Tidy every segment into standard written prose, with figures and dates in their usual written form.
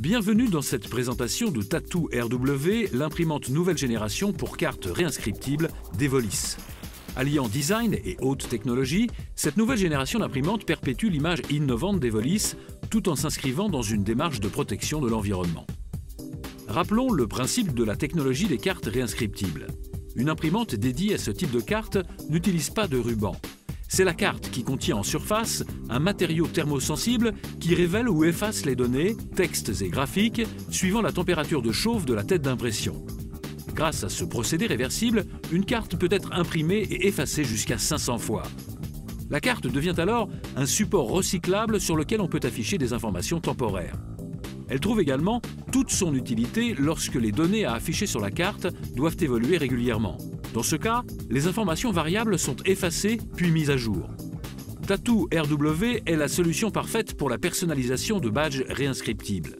Bienvenue dans cette présentation de Tattoo RW, l'imprimante nouvelle génération pour cartes réinscriptibles d'Evolis. Alliant design et haute technologie, cette nouvelle génération d'imprimante perpétue l'image innovante d'Evolis tout en s'inscrivant dans une démarche de protection de l'environnement. Rappelons le principe de la technologie des cartes réinscriptibles. Une imprimante dédiée à ce type de carte n'utilise pas de ruban. C'est la carte qui contient en surface un matériau thermosensible qui révèle ou efface les données, textes et graphiques, suivant la température de chauffe de la tête d'impression. Grâce à ce procédé réversible, une carte peut être imprimée et effacée jusqu'à 500 fois. La carte devient alors un support recyclable sur lequel on peut afficher des informations temporaires. Elle trouve également toute son utilité lorsque les données à afficher sur la carte doivent évoluer régulièrement. Dans ce cas, les informations variables sont effacées puis mises à jour. Tattoo RW est la solution parfaite pour la personnalisation de badges réinscriptibles.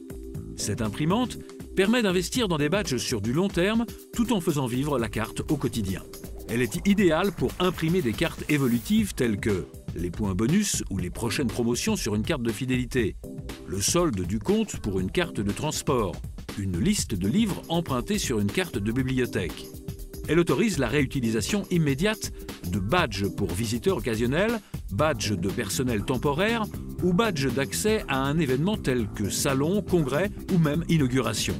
Cette imprimante permet d'investir dans des badges sur du long terme tout en faisant vivre la carte au quotidien. Elle est idéale pour imprimer des cartes évolutives telles que les points bonus ou les prochaines promotions sur une carte de fidélité, le solde du compte pour une carte de transport, une liste de livres empruntés sur une carte de bibliothèque. Elle autorise la réutilisation immédiate de badges pour visiteurs occasionnels, badges de personnel temporaire ou badges d'accès à un événement tel que salon, congrès ou même inauguration.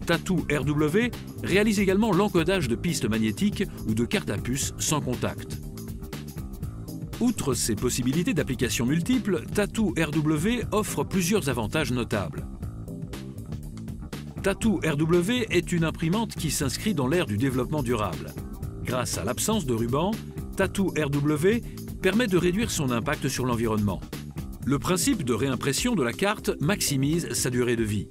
Tattoo RW réalise également l'encodage de pistes magnétiques ou de cartes à puce sans contact. Outre ces possibilités d'applications multiples, Tattoo RW offre plusieurs avantages notables. Tattoo RW est une imprimante qui s'inscrit dans l'ère du développement durable. Grâce à l'absence de ruban, Tattoo RW permet de réduire son impact sur l'environnement. Le principe de réimpression de la carte maximise sa durée de vie.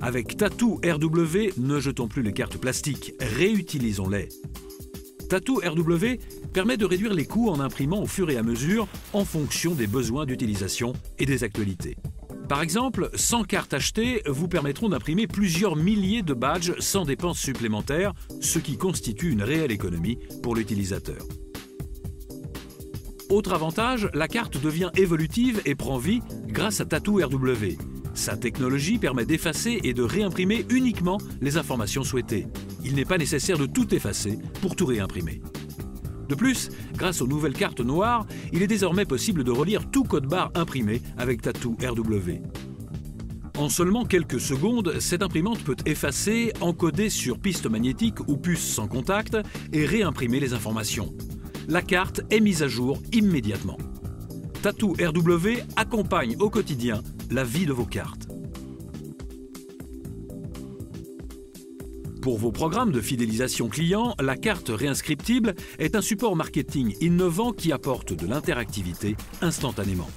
Avec Tattoo RW, ne jetons plus les cartes plastiques, réutilisons-les. Tattoo RW permet de réduire les coûts en imprimant au fur et à mesure en fonction des besoins d'utilisation et des actualités. Par exemple, 100 cartes achetées vous permettront d'imprimer plusieurs milliers de badges sans dépenses supplémentaires, ce qui constitue une réelle économie pour l'utilisateur. Autre avantage, la carte devient évolutive et prend vie grâce à Tattoo RW. Sa technologie permet d'effacer et de réimprimer uniquement les informations souhaitées. Il n'est pas nécessaire de tout effacer pour tout réimprimer. De plus, grâce aux nouvelles cartes noires, il est désormais possible de relire tout code-barre imprimé avec Tattoo RW. En seulement quelques secondes, cette imprimante peut effacer, encoder sur piste magnétique ou puce sans contact et réimprimer les informations. La carte est mise à jour immédiatement. Tattoo RW accompagne au quotidien la vie de vos cartes. Pour vos programmes de fidélisation client, la carte réinscriptible est un support marketing innovant qui apporte de l'interactivité instantanément.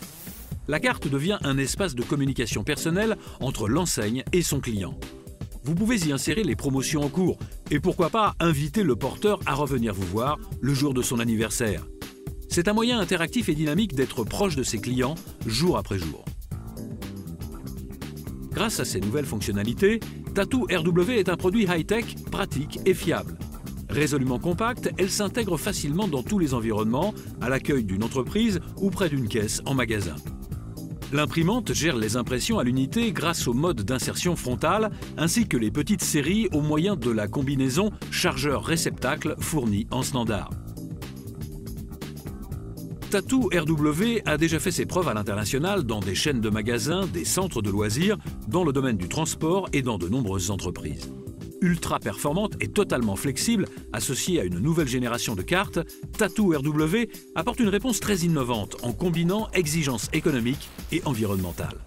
La carte devient un espace de communication personnelle entre l'enseigne et son client. Vous pouvez y insérer les promotions en cours et pourquoi pas inviter le porteur à revenir vous voir le jour de son anniversaire. C'est un moyen interactif et dynamique d'être proche de ses clients jour après jour. Grâce à ces nouvelles fonctionnalités, Tattoo RW est un produit high-tech, pratique et fiable. Résolument compacte, elle s'intègre facilement dans tous les environnements, à l'accueil d'une entreprise ou près d'une caisse en magasin. L'imprimante gère les impressions à l'unité grâce au mode d'insertion frontale ainsi que les petites séries au moyen de la combinaison chargeur-réceptacle fournie en standard. Tattoo RW a déjà fait ses preuves à l'international dans des chaînes de magasins, des centres de loisirs, dans le domaine du transport et dans de nombreuses entreprises. Ultra performante et totalement flexible, associée à une nouvelle génération de cartes, Tattoo RW apporte une réponse très innovante en combinant exigences économiques et environnementales.